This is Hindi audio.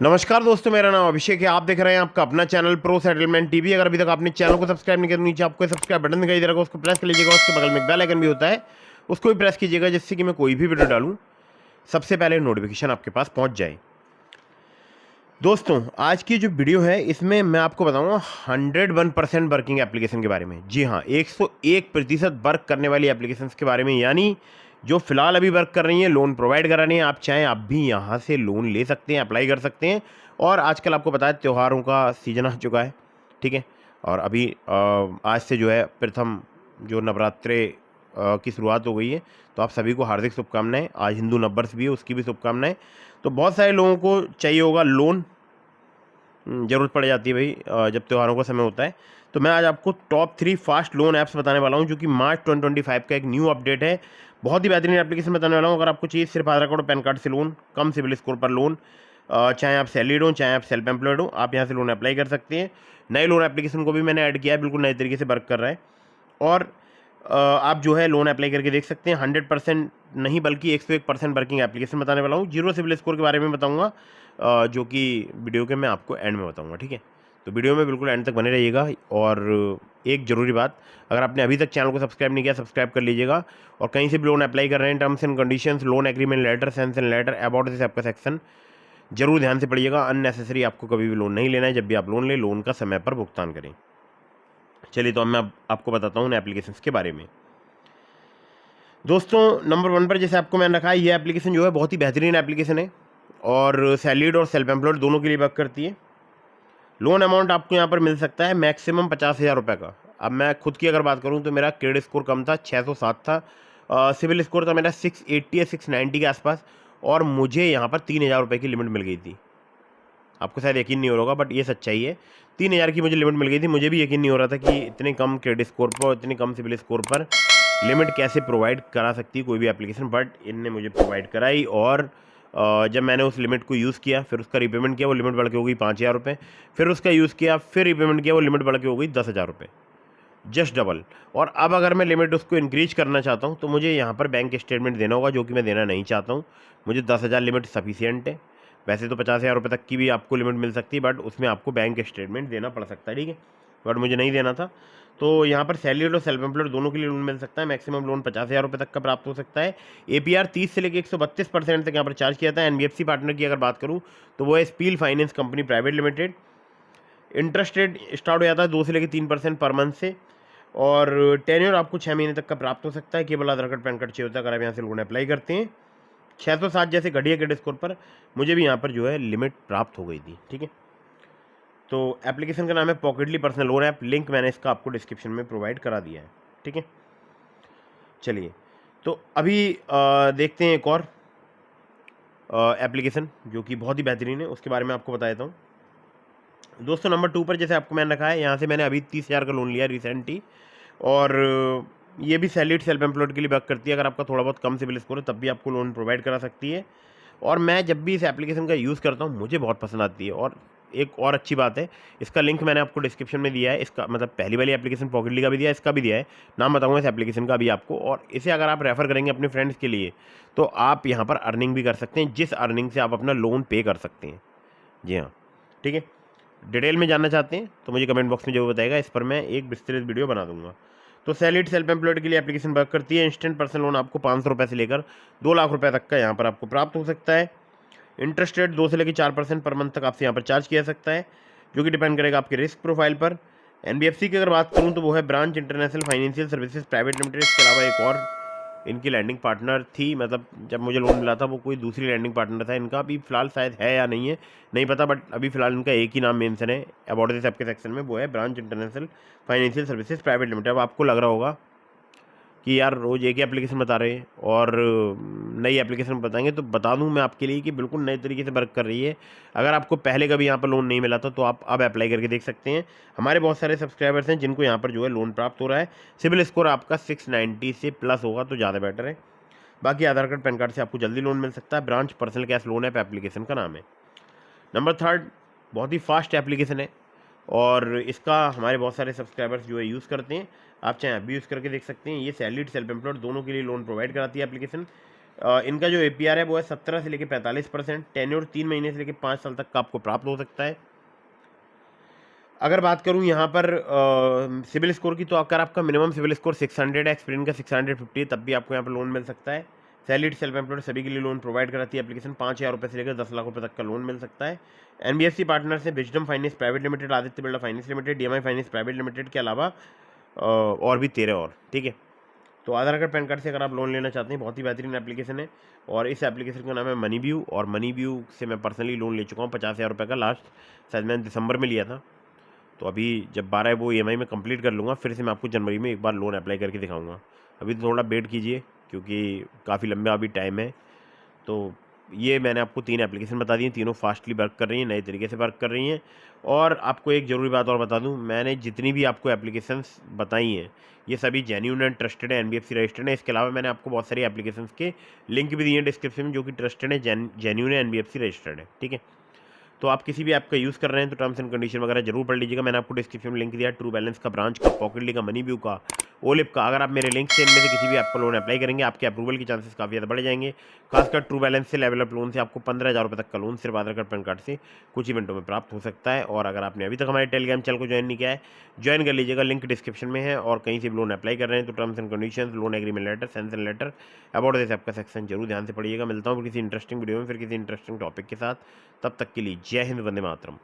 नमस्कार दोस्तों, मेरा नाम अभिषेक है। आप देख रहे हैं आपका अपना चैनल प्रो सेटलमेंट टीवी। अगर अभी तक आपने चैनल को सब्सक्राइब नहीं किया तो नीचे आपको सब्सक्राइब बटन दिखाई दे रहा है, उसको प्रेस कर लीजिएगा। उसके बगल में एक बेल आइकन भी होता है, उसको भी प्रेस कीजिएगा, जिससे कि मैं कोई भी वीडियो डालूं सबसे पहले नोटिफिकेशन आपके पास पहुंच जाए। दोस्तों, आज की जो वीडियो है इसमें मैं आपको बताऊंगा 101% वर्किंग एप्लीकेशन के बारे में। जी हाँ, 101% वर्क करने वाली एप्लीकेशन के बारे में, यानी जो फिलहाल अभी वर्क कर रही हैं, लोन प्रोवाइड करा रही हैं। आप चाहें आप भी यहाँ से लोन ले सकते हैं, अप्लाई कर सकते हैं। और आजकल आपको पता है त्योहारों का सीजन आ चुका है, ठीक है। और अभी आज से जो है प्रथम जो नवरात्रे की शुरुआत हो गई है, तो आप सभी को हार्दिक शुभकामनाएं। आज हिंदू नववर्ष भी है, उसकी भी शुभकामनाएं। तो बहुत सारे लोगों को चाहिए होगा लोन, ज़रूरत पड़ जाती है भाई जब त्योहारों का समय होता है। तो मैं आज आपको टॉप 3 फास्ट लोन ऐप्स बताने वाला हूं, जो कि मार्च 2025 का एक न्यू अपडेट है। बहुत ही बेहतरीन एप्लीकेशन बताने वाला हूं। अगर आपको चाहिए सिर्फ आधार कार्ड और पैन कार्ड से लोन, कम सिबिल स्कोर पर लोन, चाहे आप सैलरीड हो चाहे आप सेल्फ एम्प्लॉयड हो, आप यहाँ से लोन अप्लाई कर सकते हैं। नए लोन एप्लीकेशन को भी मैंने ऐड किया है, बिल्कुल नए तरीके से वर्क कर रहा है। और आप जो है लोन अप्लाई करके देख सकते हैं। 100% नहीं बल्कि 101% वर्किंग एप्लीकेशन बताने वाला हूँ। जीरो सिबिल स्कोर के बारे में बताऊँगा, जो कि वीडियो के मैं आपको एंड में बताऊँगा, ठीक है। तो वीडियो में बिल्कुल एंड तक बने रहिएगा। और एक ज़रूरी बात, अगर आपने अभी तक चैनल को सब्सक्राइब नहीं किया, सब्सक्राइब कर लीजिएगा। और कहीं से भी लोन अप्लाई कर रहे हैं, terms and conditions, loan agreement letter, sanction letter, about this आपका सेक्शन जरूर ध्यान से पढ़िएगा। अननेसेसरी आपको कभी भी लोन नहीं लेना है। जब भी आप लोन लें, लोन का समय पर भुगतान करें। चलिए, तो अब मैं आपको बताता हूँ उन एप्लीकेशंस के बारे में। दोस्तों, नंबर 1 पर जैसे आपको मैंने रखा है, ये एप्लीकेशन जो है बहुत ही बेहतरीन एप्लीकेशन है और सैलरीड और सेल्फ एम्प्लॉयड दोनों के लिए वर्क करती है। लोन अमाउंट आपको यहाँ पर मिल सकता है मैक्सिमम 50,000 रुपये का। अब मैं खुद की अगर बात करूँ तो मेरा क्रेडिट स्कोर कम था, 607 था। सिविल स्कोर था मेरा 680 या 690 के आसपास, और मुझे यहाँ पर 3,000 रुपये की लिमिट मिल गई थी। आपको शायद यकीन नहीं हो रहा होगा, बट ये सच्चाई है। 3,000 की मुझे लिमिट मिल गई थी। मुझे भी यकीन नहीं हो रहा था कि इतने कम क्रेडिट स्कोर पर, इतने कम सिविल स्कोर पर लिमिट कैसे प्रोवाइड करा सकती है कोई भी एप्लीकेशन, बट इनने मुझे प्रोवाइड कराई। और जब मैंने उस लिमिट को यूज़ किया, फिर उसका रीपेमेंट किया, वो लिमिट बढ़ के हो गई 5,000 रुपये। फिर उसका यूज़ किया, फिर रीपेमेंट किया, वो लिमिट बढ़ के हो गई 10,000 रुपये, जस्ट डबल। और अब अगर मैं लिमिट उसको इंक्रीज करना चाहता हूँ तो मुझे यहाँ पर बैंक स्टेटमेंट देना होगा, जो कि मैं देना नहीं चाहता हूँ। मुझे 10,000 लिमिट सफिशियंट है। वैसे तो 50,000 रुपये तक की भी आपको लिमिट मिल सकती है, बट उसमें आपको बैंक स्टेटमेंट देना पड़ सकता है, ठीक है। बट मुझे नहीं देना था। तो यहाँ पर सैलरीड और सेल्फ एम्प्लॉयड दोनों के लिए लोन मिल सकता है। मैक्सिमम लोन 50,000 रुपये तक का प्राप्त हो सकता है। APR 30 से लेकर 132% तक यहाँ पर चार्ज किया जाता है। NBFC पार्टनर की अगर बात करूँ तो वो है spill finance company private limited. Interest rate start हो जाता है 2 से लेकर 3% पर मंथ से। और टेन्योर आपको 6 महीने तक का प्राप्त हो सकता है। केवल आधार कार्ड पैन कार्ड चाहिए होता है अगर आप यहाँ से लोन अप्लाई करते हैं। 607 जैसे घटिया क्रेडिट स्कोर पर मुझे भी यहाँ पर जो है लिमिट प्राप्त हो गई थी, ठीक है। तो एप्लीकेशन का नाम है पॉकेटली पर्सनल लोन ऐप। लिंक मैंने इसका आपको डिस्क्रिप्शन में प्रोवाइड करा दिया है, ठीक है। चलिए, तो अभी देखते हैं एक और एप्लीकेशन जो कि बहुत ही बेहतरीन है, उसके बारे में आपको बता देता हूँ। दोस्तों, नंबर 2 पर जैसे आपको मैंने रखा है, यहाँ से मैंने अभी 30,000 का लोन लिया रिसेंट ही। और ये भी सैलरीड सेल्फ एम्प्लॉयड के लिए वर्क करती है। अगर आपका थोड़ा बहुत कम सिबिल स्कोर है तब भी आपको लोन प्रोवाइड करा सकती है। और मैं जब भी इस एप्लीकेशन का यूज़ करता हूँ मुझे बहुत पसंद आती है। और एक और अच्छी बात है, इसका लिंक मैंने आपको डिस्क्रिप्शन में दिया है। इसका मतलब पहली वाली एप्लीकेशन पॉकेटली का भी दिया है, इसका भी दिया है। नाम बताऊँगा इस एप्लीकेशन का अभी आपको। और इसे अगर आप रेफ़र करेंगे अपने फ्रेंड्स के लिए तो आप यहाँ पर अर्निंग भी कर सकते हैं, जिस अर्निंग से आप अपना लोन पे कर सकते हैं। जी हाँ, ठीक है। डिटेल में जानना चाहते हैं तो मुझे कमेंट बॉक्स में जरूर बताएगा, इस पर मैं एक विस्तृत वीडियो बना दूंगा। तो सैलरीड सेल्फ एम्प्लॉयड के लिए एप्लीकेशन वर्क करती है। इंस्टेंट पर्सनल लोन आपको 500 रुपये से लेकर 2 लाख रुपए तक का यहाँ पर आपको प्राप्त हो सकता है। इंटरेस्ट रेट 2 से लेकर 4% पर मंथ तक आपसे यहाँ पर चार्ज किया जा सकता है, जो कि डिपेंड करेगा आपके रिस्क प्रोफाइल पर। NBFC की अगर बात करूँ तो वो है branch international financial services private limited. इसके अलावा एक और इनकी लैंडिंग पार्टनर थी, मतलब जब मुझे लोन मिला था वो कोई दूसरी लैंडिंग पार्टनर था इनका। अभी फिलहाल शायद है या नहीं है, नहीं पता, बट अभी फिलहाल इनका एक ही नाम मेंशन है अबाउट दिस ऐप के सेक्शन में, वो है branch international financial services private limited. अब आपको लग रहा होगा कि यार रोज़ एक ही एप्लीकेशन बता रहे हैं और नई एप्लीकेशन बताएंगे, तो बता दूं मैं आपके लिए कि बिल्कुल नए तरीके से वर्क कर रही है। अगर आपको पहले कभी यहाँ पर लोन नहीं मिला था तो आप अब अप्लाई करके देख सकते हैं। हमारे बहुत सारे सब्सक्राइबर्स हैं जिनको यहाँ पर जो है लोन प्राप्त हो रहा है। सिविल स्कोर आपका 690 से प्लस होगा तो ज़्यादा बेटर है। बाकी आधार कार्ड पैन कार्ड से आपको जल्दी लोन मिल सकता है। Branch personal cash loan app application का नाम है। नंबर 3 बहुत ही फास्ट एप्लीकेशन है और इसका हमारे बहुत सारे सब्सक्राइबर्स जो है यूज़ करते हैं। आप चाहें आप भी यूज़ करके देख सकते हैं। ये सैलरीड सेल्फ एम्प्लॉयड दोनों के लिए लोन प्रोवाइड कराती है एप्लीकेशन। इनका जो APR है वो है 17 से लेकर 45%, टेन्योर 3 महीने से लेकर 5 साल तक का आपको प्राप्त हो सकता है। अगर बात करूं यहाँ पर सिविल स्कोर की, तो अगर आपका मिनिमम सिविल स्कोर 600 है, एक्सपीरियंस का 650 है, तब भी आपको यहाँ पर लोन मिल सकता है। सैलरीड सेल्फ एम्प्लॉयड सभी के लिए लोन प्रोवाइड कराती है एप्लीकेशन। 5,000 रुपये से लेकर 10 लाख रुपये तक का लोन मिल सकता है। NBFC पार्टनर से wisdom finance private limited, Aditya Birla finance limited, DMI finance private limited के अलावा और भी 13 और, ठीक है। तो आधार कार्ड पैन कार्ड से अगर आप लोन लेना चाहते हैं, बहुत ही बेहतरीन एप्लीकेशन है। और इस एप्लीकेशन का नाम है मनी व्यू, और मनी व्यू से मैं पर्सनली लोन ले चुका हूँ 50,000 रुपये का। लास्ट शायद मैंने दिसंबर में लिया था। तो अभी जब 12 है वो EMI में कंप्लीट कर लूँगा, फिर से मैं आपको जनवरी में एक बार लोन अप्लाई करके दिखाऊंगा। अभी तो थोड़ा वेट कीजिए, क्योंकि काफ़ी लंबा अभी टाइम है। तो ये मैंने आपको 3 एप्लीकेशन बता दी हैं, तीनों फास्टली वर्क कर रही हैं, नए तरीके से वर्क कर रही हैं। और आपको एक ज़रूरी बात और बता दूं, मैंने जितनी भी आपको एप्लीकेशंस बताई हैं, ये सभी जेन्यून एंड ट्रस्टेड है, NBFC रजिस्टर्ड है। इसके अलावा मैंने आपको बहुत सारी एप्लीकेशंस के लिंक भी दिए हैं डिस्क्रिप्शन में, जो कि ट्रस्टेड है, जेन्यून है, NBFC रजिस्टर्ड है, ठीक है। तो आप किसी भी ऐप का यूज़ कर रहे हैं तो टर्म्स एंड कंडीशन वगैरह जरूर पढ़ लीजिएगा। मैंने आपको डिस्क्रिप्शन में लिंक दिया है ट्रू बैलेंस का, ब्रांच का, पॉकेटली का, मनी व्यू का, ओलिप का। अगर आप मेरे लिंक से इनमें से किसी भी ऐप पर लोन अप्लाई करेंगे, आपके अप्रूवल के चांसेस काफ़ी ज़्यादा बढ़ जाएंगे। खासकर ट्रू बैलेंस से, लेवल अप लोन से आपको 15,000 रुपये तक का लोन सिर्फ आधार कार्ड पैन कार्ड से कुछ ही मिनटों में प्राप्त हो सकता है। और अगर आपने अभी तक हमारे टेलीग्राम चैनल को ज्वाइन नहीं किया है, ज्वाइन कर लीजिएगा, लिंक डिस्क्रिप्शन में है। और कहीं से भी लोन अप्लाई कर रहे हैं तो terms and condition, loan agreement letter, sanction letter, about this app का सेक्शन जरूर ध्यान से पढ़िएगा। मिलता हूँ किसी इंटरेस्टिंग वीडियो में, फिर किसी इंटरेस्टिंग टॉपिक के साथ। तब तक के लिए जय हिंद, वंदे मातरम।